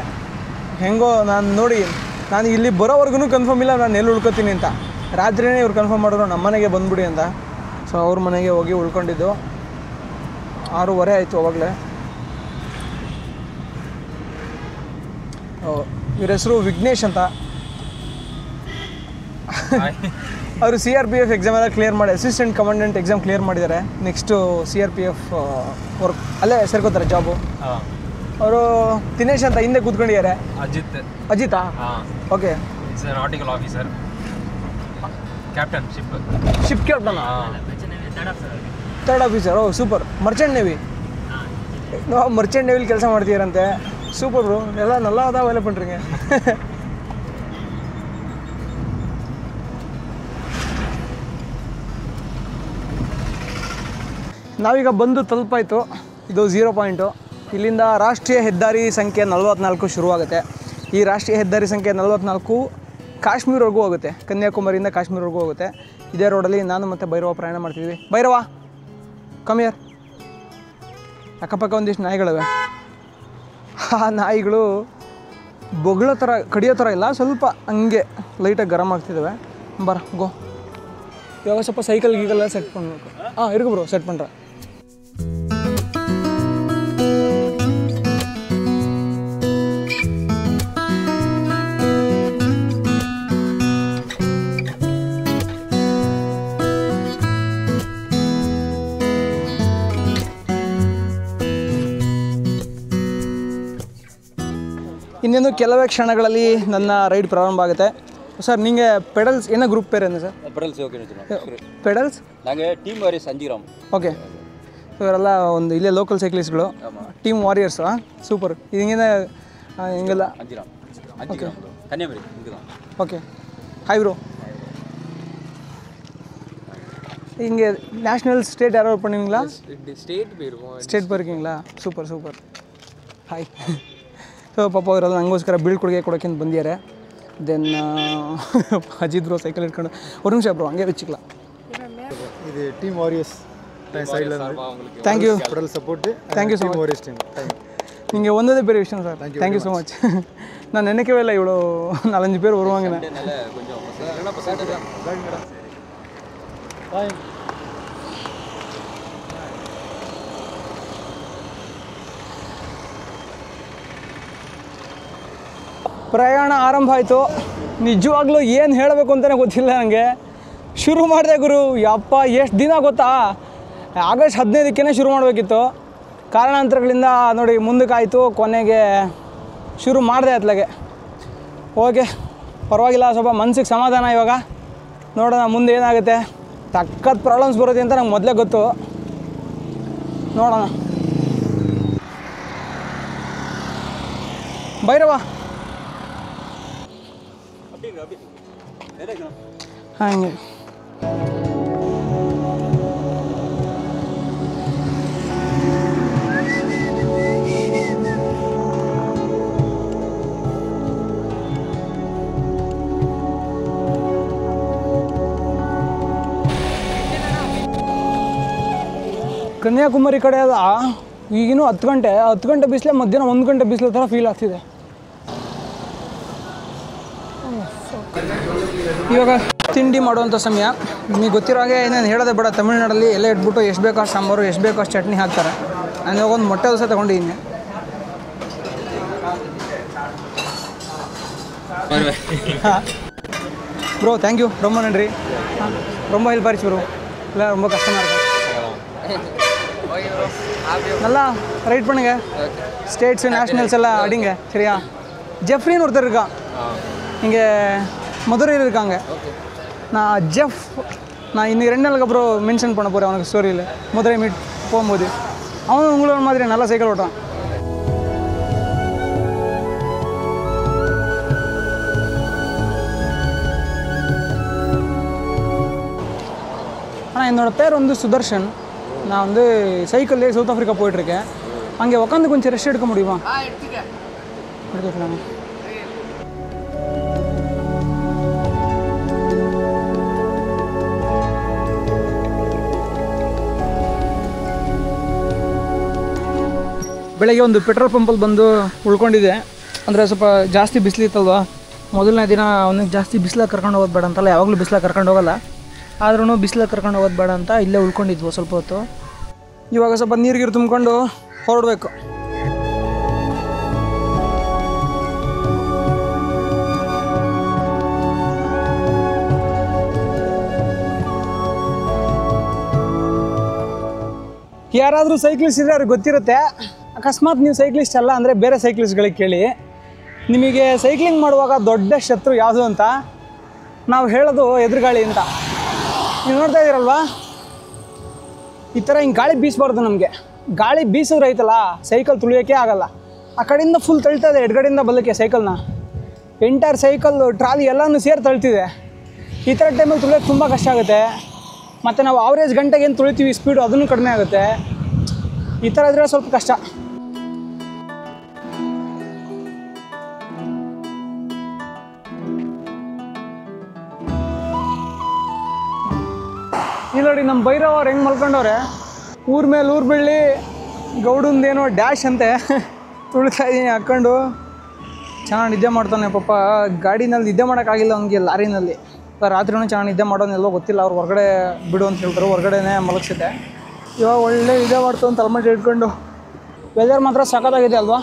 ಹೆಂಗೋ ನಾನು ಇಲ್ಲಿ ಬರೋವರೆಗೂ ಕನ್ಫರ್ಮ್ ಇಲ್ಲ ನಾನು ಎಲ್ಲಿ ಉಳ್ಕೊತೀನಿ ಅಂತ. ರಾತ್ರಿಯೇ ಇವ್ರು ಕನ್ಫರ್ಮ್ ಮಾಡಿದ್ರು ನಮ್ಮ ಮನೆಗೆ ಬಂದುಬಿಡಿ ಅಂತ. ಸೊ ಅವ್ರ ಮನೆಗೆ ಹೋಗಿ ಉಳ್ಕೊಂಡಿದ್ದು. 6:30 ಆಯಿತು ಅವಾಗಲೇ. ಇವ್ರ ಹೆಸರು ವಿಘ್ನೇಶ್ ಅಂತ. ಅವರು CRPF ಎಕ್ಸಾಮ್ ಎಲ್ಲ ಕ್ಲಿಯರ್ ಮಾಡಿ ಅಸಿಸ್ಟೆಂಟ್ ಕಮಾಂಡೆಂಟ್ ಎಕ್ಸಾಮ್ ಕ್ಲಿಯರ್ ಮಾಡಿದ್ದಾರೆ. ನೆಕ್ಸ್ಟು CRPF ವರ್ಕ್ ಅಲ್ಲೇ ಸೇರ್ಕೋತಾರೆ ಜಾಬು. ಅವರು ದಿನೇಶ್ ಅಂತ ಹಿಂದೆ ಕೂತ್ಕೊಂಡಿದ್ದಾರೆ. ಅಜಿತಾ? Okay. Nautical officer, captain, ship ಕ್ಯಾಪ್ಟನಾ? Third officer. Oh super. Merchant navy. ನಾವು ಮರ್ಚೆಂಟ್ ನೇವಿಲಿ ಕೆಲಸ ಮಾಡ್ತೀರಂತೆ. Super bro. ಎಲ್ಲ ನಲ್ಲ ಅದಾವೆಲ್ಲ ಪಣ್ರಿಗೆ. ನಾವೀಗ ಬಂದು ತಲುಪಾಯಿತು. ಇದು 0 ಪಾಯಿಂಟು. ಇಲ್ಲಿಂದ ರಾಷ್ಟ್ರೀಯ ಹೆದ್ದಾರಿ ಸಂಖ್ಯೆ 44 ಶುರುವಾಗುತ್ತೆ. ಈ ರಾಷ್ಟ್ರೀಯ ಹೆದ್ದಾರಿ ಸಂಖ್ಯೆ 44 ಕಾಶ್ಮೀರವರೆಗೂ ಹೋಗುತ್ತೆ, ಕನ್ಯಾಕುಮಾರಿಯಿಂದ ಕಾಶ್ಮೀರವರೆಗೂ ಹೋಗುತ್ತೆ. ಇದೇ ರೋಡಲ್ಲಿ ನಾನು ಮತ್ತು ಭೈರವ ಪ್ರಯಾಣ ಮಾಡ್ತಿದ್ವಿ. ಭೈರವ ಕಮ್ಮಿಯರ್. ಅಕ್ಕಪಕ್ಕ ಒಂದಿಷ್ಟು ನಾಯಿಗಳಿವೆ. ಆ ನಾಯಿಗಳು ಬೊಗಳೋ ಥರ ಕಡಿಯೋ ಥರ ಇಲ್ಲ, ಸ್ವಲ್ಪ ಹಂಗೆ ಲೈಟಾಗಿ ಗರಂ ಆಗ್ತಿದ್ದಾವೆ. ಬರ ಗೋ. ಇವಾಗ ಸ್ವಲ್ಪ ಸೈಕಲ್ ಗೀಗಲ್ಲ ಸೆಟ್ ಮಾಡಬೇಕು. ಇருக்கு ಬ್ರೋ, ಸೆಟ್ பண்ணுறேன். ಇನ್ನೇನು ಕೆಲವೇ ಕ್ಷಣಗಳಲ್ಲಿ ನನ್ನ ರೈಡ್ ಪ್ರಾರಂಭ ಆಗುತ್ತೆ. ಸರ್ ನಿಮಗೆ ಪೆಡಲ್ಸ್ ಏನೋ ಗ್ರೂಪ್ ಪೇರ್ ಏನು ಸರ್? ಪೆಡಲ್ಸ್ ನನಗೆ ಟೀಮ್ ವಾರಿಯರ್ಸ್ ಅಂಜಿರಾಮ್. ಓಕೆ, ಇವರೆಲ್ಲ ಒಂದು ಇಲ್ಲೇ ಲೋಕಲ್ ಸೈಕ್ಲಿಸ್ಟ್ಗಳು, ಟೀಮ್ ವಾರಿಯರ್ಸ್. ಸೂಪರ್. ಇದು ಹಿಂಗೆಲ್ಲ ಅಂಜಿರಾಮ್. Okay, Kanyakumari. Okay, hi bro. இங்கே நேஷ்னல் ஸ்டேட் யாரோ பண்ணுவீங்களா? ஸ்டேட் போயிருக்கோம். ಸ್ಟೇಟ್ ಬರ್ಕಿಂಗ್ಲಾ? Super super. ಹಾಯ್. ಸೊ ಪಾಪ ಅವರೆಲ್ಲ ನನಗೋಸ್ಕರ ಬೀಳ್ಕೊಡುಗೆ ಕೊಡೋಕ್ಕಿಂತ ಬಂದಿದ್ದಾರೆ. ದೆನ್ ಅಜಿತ್ ಬ್ರೋ ಸೈಕಲ್ ಇಟ್ಕೊಂಡು ಒಂದು ನಿಮಿಷ ಬ್ರೋ ಹಂಗೆ வெச்சிக்கல. இது டீம் வாரியர்ஸ் சைடுல ಥ್ಯಾಂಕ್ ಯು. பெடல் support. Thank you so much. Warriors team. ನಿಮಗೆ ಒಂದೇ ಬೇರೆ ವಿಷಯ sir. Thank you so much. ನಾನು ನೆನಕವೇ ಇಲ್ಲ ಇವಳು 4-5 பேர் வருவாங்கன்னு. ಪ್ರಯಾಣ ಆರಂಭ ಆಯಿತು. ನಿಜವಾಗ್ಲೂ ಏನು ಹೇಳಬೇಕು ಅಂತಲೇ ಗೊತ್ತಿಲ್ಲ ನನಗೆ. ಶುರು ಮಾಡಿದೆ ಗುರು, ಯಪ್ಪ ಎಷ್ಟು ದಿನ ಗೊತ್ತಾ, ಆಗಸ್ಟ್ 15ಕ್ಕೇ ಶುರು ಮಾಡಬೇಕಿತ್ತು. ಕಾರಣಾಂತರಗಳಿಂದ ನೋಡಿ ಮುಂದಕ್ಕಾಯಿತು, ಕೊನೆಗೆ ಶುರು ಮಾಡಿದೆ ಅತ್ಲಾಗೆ. ಓಕೆ, ಪರವಾಗಿಲ್ಲ, ಸ್ವಲ್ಪ ಮನಸ್ಸಿಗೆ ಸಮಾಧಾನ. ಇವಾಗ ನೋಡೋಣ ಮುಂದೆ ಏನಾಗುತ್ತೆ. ತಕ್ಕದ ಪ್ರಾಬ್ಲಮ್ಸ್ ಬರುತ್ತೆ ಅಂತ ನಂಗೆ ಮೊದಲೇ ಗೊತ್ತು. ನೋಡೋಣ. ಭೈರವ ಹಾಗೆ ಕನ್ಯಾಕುಮಾರಿ ಕಡೆ ಅದ ಈಗಿನ್ನೂ 10 ಗಂಟೆ ಬಿಸಿಲೇ, ಮಧ್ಯಾಹ್ನ 1 ಗಂಟೆ ಬಿಸಿಲು ಥರ ಫೀಲ್ ಆಗ್ತಿದೆ. ಇವಾಗ ತಿಂಡಿ ಮಾಡುವಂಥ ಸಮಯ. ನಿಮಗೆ ಗೊತ್ತಿರೋ ಹಾಗೆ ನಾನು ಹೇಳೋದೇ ಬೇಡ, ತಮಿಳ್ನಾಡಲ್ಲಿ ಎಲ್ಲ ಇಟ್ಬಿಟ್ಟು ಎಷ್ಟು ಬೇಕೋ ಅಷ್ಟು ಸಾಂಬಾರು, ಎಷ್ಟು ಬೇಕೋ ಅಷ್ಟು ಚಟ್ನಿ ಹಾಕ್ತಾರೆ. ನಾನು ಇವಾಗ ಒಂದು ಮೊಟ್ಟೆ ದೋಸೆ ತೊಗೊಂಡಿದ್ದೀನಿ. ப்ரோ தேங்க்யூ, ரொம்ப நன்றி. ரொம்ப ஹெல்ப் ஆயிடுச்சு ப்ரோ. இல்லை ரொம்ப கஷ்டமாக இருக்கும். நல்லா ரைட் பண்ணுங்க. ஸ்டேட்ஸு நேஷ்னல்ஸ் எல்லாம் அடிங்க சரியா. ஜெஃப்ரின்னு ஒருத்தர் இருக்கான் இங்கே மதுரையில் இருக்காங்க. நான் ஜெஃப், நான் இன்னும் 2 நாளுக்கு அப்புறம் மென்ஷன் பண்ண போகிறேன் அவனுக்கு ஸ்டோரியில். மதுரை மீட் போகும்போது அவன் உங்களோட மாதிரி நல்லா சைக்கிள் ஓட்டுறான். ஆனால் என்னோடய பேர் வந்து சுதர்ஷன். நான் வந்து சைக்கிள்லேயே சவுத் ஆஃப்ரிக்கா போயிட்டுருக்கேன். அங்கே உட்காந்து கொஞ்சம் ரெஸ்ட் எடுக்க முடியுமா? எடுத்துக்கலாங்க. ಬೆಳಗ್ಗೆ ಒಂದು ಪೆಟ್ರೋಲ್ ಪಂಪಲ್ಲಿ ಬಂದು ಉಳ್ಕೊಂಡಿದ್ದೆ. ಅಂದರೆ ಸ್ವಲ್ಪ ಜಾಸ್ತಿ ಬಿಸಿಲಿತ್ತಲ್ವ, ಮೊದಲನೇ ದಿನ ಅವನಿಗೆ ಜಾಸ್ತಿ ಬಿಸಿಲಾಗಿ ಕರ್ಕೊಂಡು ಹೋಗೋದು ಬೇಡ ಅಂತಲ್ಲ, ಯಾವಾಗಲೂ ಬಿಸಿಲಾಗಿ ಕರ್ಕೊಂಡು ಹೋಗಲ್ಲ, ಆದ್ರೂ ಬಿಸಿಲಾಗಿ ಕರ್ಕೊಂಡು ಹೋಗೋದು ಬೇಡ ಅಂತ ಇಲ್ಲೇ ಉಳ್ಕೊಂಡಿದ್ವು ಸ್ವಲ್ಪ ಹೊತ್ತು. ಇವಾಗ ಸ್ವಲ್ಪ ನೀರು ತುಂಬಿಕೊಂಡು ಹೊರಡಬೇಕು. ಯಾರಾದರೂ ಸೈಕ್ಲಿಸ್ಟ್ ಇದ್ದರೆ ಅವ್ರಿಗೆ ಗೊತ್ತಿರುತ್ತೆ. ಅಕಸ್ಮಾತ್ ನೀವು ಸೈಕ್ಲಿಸ್ಟ್ ಅಲ್ಲ ಅಂದರೆ ಬೇರೆ ಸೈಕ್ಲಿಸ್ಟ್ಗಳಿಗೆ ಕೇಳಿ, ನಿಮಗೆ ಸೈಕ್ಲಿಂಗ್ ಮಾಡುವಾಗ ದೊಡ್ಡ ಶತ್ರು ಯಾವುದು ಅಂತ. ನಾವು ಹೇಳೋದು ಎದುರುಗಾಳಿ ಅಂತ. ನೀವು ನೋಡ್ತಾ ಇದ್ದೀರಲ್ವಾ, ಈ ಥರ ಹಿಂಗೆ ಗಾಳಿ ಬೀಸಬಾರ್ದು ನಮಗೆ. ಗಾಳಿ ಬೀಸಿದ್ರೆ ಐತಲ್ಲ ಸೈಕಲ್ ತುಳಿಯೋಕ್ಕೆ ಆಗಲ್ಲ. ಆ ಕಡೆಯಿಂದ ಫುಲ್ ತಳ್ತಾ ಇದೆ, ಎಡಗಡೆಯಿಂದ ಬಲ್ಲಕ್ಕೆ ಸೈಕಲ್ನ, ಎಂಟೈರ್ ಸೈಕಲ್ ಟ್ರಾಲಿ ಎಲ್ಲನೂ ಸೇರಿ ತಳ್ತಿದೆ. ಈ ಥರ ಟೈಮಲ್ಲಿ ತುಳಿಯೋಕ್ಕೆ ತುಂಬ ಕಷ್ಟ ಆಗುತ್ತೆ. ಮತ್ತು ನಾವು ಆವ್ರೇಜ್ ಗಂಟೆಗೆ ಏನು ತುಳಿತೀವಿ ಸ್ಪೀಡು ಅದನ್ನು ಕಡಿಮೆ ಆಗುತ್ತೆ. ಈ ಥರ ಇದ್ರೆ ಸ್ವಲ್ಪ ಕಷ್ಟ. ನೋಡಿ ನಮ್ಮ ಭೈರವ್ ಅವ್ರು ಹೆಂಗೆ ಮಲ್ಕೊಂಡವ್ರೆ, ಊರ ಮೇಲೆ ಊರು ಬೀಳಿ ಗೌಡಂದೇನೋ ಡ್ಯಾಶ್ ಅಂತೆ ತುಳಿತಾ ಇದ್ದೀನಿ ಹಾಕ್ಕೊಂಡು. ಚೆನ್ನಾಗಿ ನಿದ್ದೆ ಮಾಡ್ತಾನೆ ಪಾಪ. ಗಾಡಿನಲ್ಲಿ ನಿದ್ದೆ ಮಾಡೋಕ್ಕಾಗಿಲ್ಲ ಅವ್ನಿಗೆ, ಲಾರಿನಲ್ಲಿ. ರಾತ್ರಿನೂ ಚೆನ್ನಾಗಿ ನಿದ್ದೆ ಮಾಡೋನೆಲ್ಲೋ ಗೊತ್ತಿಲ್ಲ, ಅವ್ರು ಹೊರಗಡೆ ಬಿಡು ಅಂತ ಹೇಳ್ತಾರೆ, ಹೊರಗಡೆನೇ ಮಲಗಿಸಿದೆ. ಇವಾಗ ಒಳ್ಳೆ ನಿದ್ದೆ ಮಾಡ್ತು ಅಂತ ಹೆಲ್ಮೆಟ್ ಇಟ್ಕೊಂಡು. ವೆದರ್ ಮಾತ್ರ ಸಖತ್ತಾಗಿದೆ ಅಲ್ವಾ.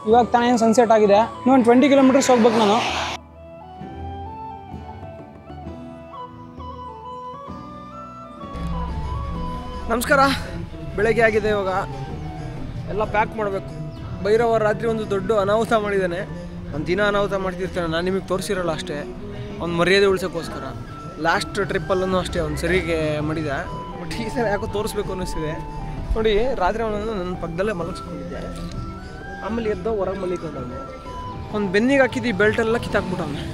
ಇವಾಗ ತಾನೇ ಸನ್ಸೆಟ್ ಆಗಿದೆ. ಇನ್ನೊಂದು 20 ಕಿಲೋಮೀಟರ್ಸ್ ಹೋಗ್ಬೇಕು ನಾನು. ನಮಸ್ಕಾರ. ಬೆಳಗ್ಗೆ ಆಗಿದೆ. ಇವಾಗ ಎಲ್ಲ ಪ್ಯಾಕ್ ಮಾಡಬೇಕು. ಭೈರವ ರಾತ್ರಿ ಒಂದು ದೊಡ್ಡ ಅನಾಹುತ ಮಾಡಿದ್ದಾನೆ. ಒಂದು ದಿನ ಅನಾಹುತ ಮಾಡ್ತಿರ್ತಾನೆ, ನಾನು ನಿಮಗೆ ತೋರಿಸಿರಲ್ಲ ಅಷ್ಟೇ. ಅವ್ನು ಮರ್ಯಾದೆ ಉಳಿಸೋಕ್ಕೋಸ್ಕರ ಲಾಸ್ಟ್ ಟ್ರಿಪ್ಪಲ್ಲೂ ಅಷ್ಟೇ ಅವ್ನು ಸರಿಗೆ ಮಾಡಿದ. ಬಟ್ ಈ ಸಲ ಯಾಕೋ ತೋರಿಸ್ಬೇಕು ಅನ್ನಿಸ್ತಿದೆ. ನೋಡಿ, ರಾತ್ರಿ ಅವನನ್ನು ನನ್ನ ಪಕ್ಕದಲ್ಲೇ ಮಲಗಿಸ್ಕೊಂಡಿದ್ದೆ. ಆಮೇಲೆ ಎದ್ದೋ ಹೊರಗೆ ಮಲಿಕೊಂಡವನು. ಅವ್ನು ಬೆನ್ನಿಗೆ ಹಾಕಿದ್ದು ಈ ಬೆಲ್ಟೆಲ್ಲ ಕಿತ್ತಾಕ್ಬಿಟ್ಟವನೆ.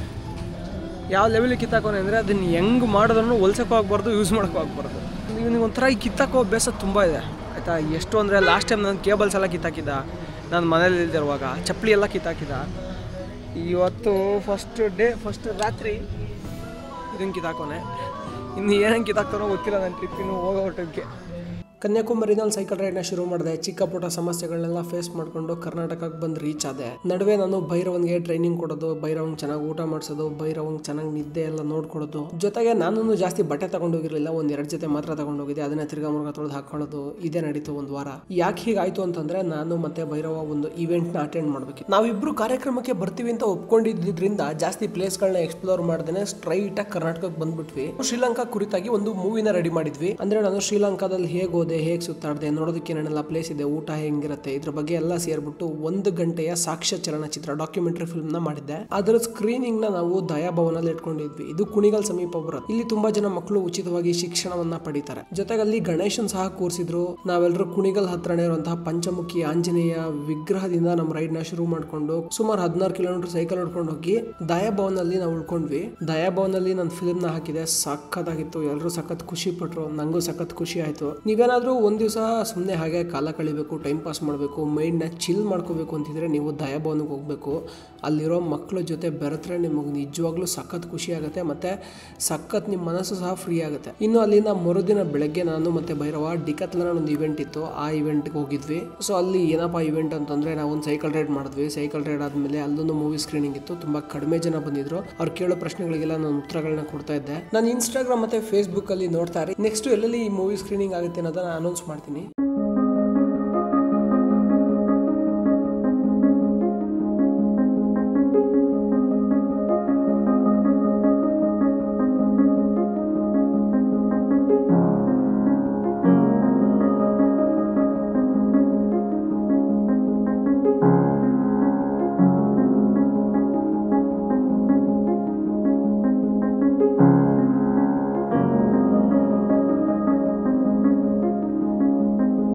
ಯಾವ ಲೆವೆಲಿಗೆ ಕಿತ್ತಾಕೋನೆ ಅಂದರೆ ಅದನ್ನು ಹೆಂಗೆ ಮಾಡಿದ್ರೂ ಹೊಲ್ಸೋಕ್ಕೂ ಆಗಬಾರ್ದು, ಯೂಸ್ ಮಾಡೋಕ್ಕೂ ಆಗಬಾರ್ದು. ಇವನಿಗೆ ಒಂಥರ ಈ ಕಿತ್ತಾಕೋ ಅಭ್ಯಾಸ ತುಂಬ ಇದೆ ಆಯಿತಾ. ಎಷ್ಟು ಅಂದರೆ ಲಾಸ್ಟ್ ಟೈಮ್ ನಾನು ಕೇಬಲ್ಸ್ ಎಲ್ಲ ಕಿತ್ತಾಕಿದ್ದ, ನಾನು ಮನೇಲಿ ಇಲ್ದಿರುವಾಗ ಚಪ್ಪಲಿ ಎಲ್ಲ ಕಿತ್ತಾಕಿದ್ದ. ಇವತ್ತು ಫಸ್ಟ್ ರಾತ್ರಿ ಇದನ್ನು ಕಿತ್ತಾಕೋನೆ. ಇನ್ನು ಏನಂಗೆ ಕಿತ್ತಾಕ್ತಾನೋ ಗೊತ್ತಿಲ್ಲ. ನನ್ನ ಟ್ರಿಪ್ಪಿನ್ನು ಹೋಗೋ ಟೈಮ್ಗೆ ಕನ್ಯಾಕುಮಾರಿನಲ್ಲಿ ಸೈಕಲ್ ರೈಡ್ನ ಶುರು ಮಾಡಿದೆ. ಚಿಕ್ಕ ಪುಟ್ಟ ಸಮಸ್ಯೆಗಳನ್ನೆಲ್ಲ ಫೇಸ್ ಮಾಡಿಕೊಂಡು ಕರ್ನಾಟಕಕ್ಕೆ ಬಂದು ರೀಚ್ ಆದೆ. ನಡುವೆ ನಾನು ಭೈರವನ್ಗೆ ಟ್ರೈನಿಂಗ್ ಕೊಡೋದು, ಭೈರವಂಗೆ ಚೆನ್ನಾಗಿ ಊಟ ಮಾಡಿಸೋದು, ಭೈರವಂಗೆ ಚೆನ್ನಾಗಿ ನಿದ್ದೆ ಎಲ್ಲ ನೋಡ್ಕೊಡೋದು. ಜೊತೆಗೆ ನಾನು ಜಾಸ್ತಿ ಬಟ್ಟೆ ತಗೊಂಡೋಗಿರಲಿಲ್ಲ, 1-2 ಜೊತೆ ಮಾತ್ರ ತಗೊಂಡೋಗಿದ್ದೆ. ಅದನ್ನೇ ತಿರ್ಗಾ ಮುರುಗ ತೊಳೆದು ಹಾಕೊಳ್ಳೋದು ಇದೇ ನಡೀತು ಒಂದು ವಾರ. ಯಾಕೆ ಹೀಗಾಯ್ತು ಅಂತಂದ್ರೆ, ನಾನು ಮತ್ತೆ ಭೈರವ ಒಂದು ಇವೆಂಟ್ನ ಅಟೆಂಡ್ ಮಾಡಬೇಕಿತ್ತು. ನಾವಿಬ್ರು ಕಾರ್ಯಕ್ರಮಕ್ಕೆ ಬರ್ತೀವಿ ಅಂತ ಒಪ್ಕೊಂಡಿದ್ದರಿಂದ ಜಾಸ್ತಿ ಪ್ಲೇಸ್ಗಳನ್ನ ಎಕ್ಸ್ಪ್ಲೋರ್ ಮಾಡ್ದೇನೆ ಸ್ಟ್ರೈಟ್ ಆಗಿ ಕರ್ನಾಟಕಕ್ಕೆ ಬಂದ್ಬಿಟ್ವಿ. ಶ್ರೀಲಂಕಾ ಕುರಿತಾಗಿ ಒಂದು ಮೂವಿನ ರೆಡಿ ಮಾಡಿದ್ವಿ. ಅಂದ್ರೆ ನಾನು ಶ್ರೀಲಂಕಾದಲ್ಲಿ ಹೇಗೆ ಸುತ್ತಾಡಿದೆ, ನೋಡೋದಕ್ಕೆ ಏನೆಲ್ಲ ಪ್ಲೇಸ್ ಇದೆ, ಊಟ ಹೆಂಗಿರುತ್ತೆ, ಇದ್ರ ಬಗ್ಗೆ ಎಲ್ಲ ಸೇರ್ಬಿಟ್ಟು 1 ಗಂಟೆಯ ಸಾಕ್ಷ್ಯ ಚಲನಚಿತ್ರ ಡಾಕ್ಯುಮೆಂಟರಿ ಫಿಲ್ಮ್ ನ ಮಾಡಿದ್ದೆ. ಅದರ ಸ್ಕ್ರೀನಿಂಗ್ ನ ನಾವು ದಯಾಭವನಲ್ಲಿ ಇಟ್ಕೊಂಡಿದ್ವಿ. ಇದು ಕುಣಿಗಲ್ ಸಮೀಪ ಬರುತ್ತೆ. ಇಲ್ಲಿ ತುಂಬಾ ಜನ ಮಕ್ಕಳು ಉಚಿತವಾಗಿ ಶಿಕ್ಷಣವನ್ನ ಪಡಿತಾರೆ. ಜೊತೆಗೆ ಅಲ್ಲಿ ಗಣೇಶನ್ ಸಹ ಕೂರಿಸಿದ್ರು. ನಾವೆಲ್ಲರೂ ಕುಣಿಗಲ್ ಹತ್ರನೇ ಇರುವಂತಹ ಪಂಚಮುಖಿ ಆಂಜನೇಯ ವಿಗ್ರಹದಿಂದ ನಮ್ಮ ರೈಡ್ ನ ಶುರು ಮಾಡ್ಕೊಂಡು ಸುಮಾರು 16 ಕಿಲೋಮೀಟರ್ ಸೈಕಲ್ ಹೊಡ್ಕೊಂಡು ಹೋಗಿ ದಯಾಭವನಲ್ಲಿ ನಾವು ಉಳ್ಕೊಂಡ್ವಿ. ದಯಾಭವನಲ್ಲಿ ನನ್ನ ಫಿಲ್ಮ್ ನ ಹಾಕಿದೆ. ಸಖತ್ತಾಗಿತ್ತು. ಎಲ್ಲರೂ ಸಖತ್ ಖುಷಿ ಪಟ್ರು, ನಂಗೂ ಸಖತ್ ಖುಷಿ ಆಯ್ತು. ನೀವೇನಾದ್ರೂ ಒಂದು ದಿವಸ ಸುಮ್ಮನೆ ಹಾಗೆ ಕಾಲ ಕಳಿಬೇಕು, ಟೈಮ್ ಪಾಸ್ ಮಾಡಬೇಕು, ಮೈಂಡ್ನ ಚಿಲ್ ಮಾಡ್ಕೋಬೇಕು ಅಂತಿದ್ರೆ ನೀವು ದಯಾಭವನಕ್ಕೆ ಹೋಗಬೇಕು. ಅಲ್ಲಿರೋ ಮಕ್ಕಳ ಜೊತೆ ಬೆರೆತ್ರೆ ನಿಮಗೆ ನಿಜವಾಗ್ಲೂ ಸಖತ್ ಖುಷಿ ಆಗುತ್ತೆ, ಮತ್ತು ಸಖತ್ ನಿಮ್ಮ ಮನಸ್ಸು ಸಹ ಫ್ರೀ ಆಗುತ್ತೆ. ಇನ್ನು ಅಲ್ಲಿಂದ ಮರುದಿನ ಬೆಳಗ್ಗೆ ನಾನು ಮತ್ತು ಭೈರವ ಡಿಕಾಥ್ಲಾನ್ ಒಂದು ಇವೆಂಟ್ ಇತ್ತು, ಆ ಇವೆಂಟ್ಗೆ ಹೋಗಿದ್ವಿ. ಸೊ ಅಲ್ಲಿ ಏನಪ್ಪ ಇವೆಂಟ್ ಅಂತಂದರೆ, ನಾವು ಒಂದು ಸೈಕಲ್ ರೈಡ್ ಮಾಡಿದ್ವಿ. ಸೈಕಲ್ ರೈಡ್ ಆದಮೇಲೆ ಅಲ್ಲೊಂದು ಮೂವಿ ಸ್ಕ್ರೀನಿಂಗ್ ಇತ್ತು. ತುಂಬ ಕಡಿಮೆ ಜನ ಬಂದಿದ್ರು. ಅವ್ರು ಕೇಳೋ ಪ್ರಶ್ನೆಗಳಿಗೆಲ್ಲ ನಾನು ಉತ್ತರಗಳನ್ನ ಕೊಡ್ತಾ ಇದ್ದೆ. ನಾನು ಇನ್ಸ್ಟಾಗ್ರಾಮ್ ಮತ್ತು ಫೇಸ್ಬುಕ್ಕಲ್ಲಿ ನೋಡ್ತಾ ಇರಿ. ನೆಕ್ಸ್ಟ್ ಎಲ್ಲೆಲ್ಲಿ ಈ ಮೂವಿ ಸ್ಕ್ರೀನಿಂಗ್ ಆಗುತ್ತೆ ಅನ್ನೋದನ್ನ ಅನೌನ್ಸ್ ಮಾಡ್ತೀನಿ.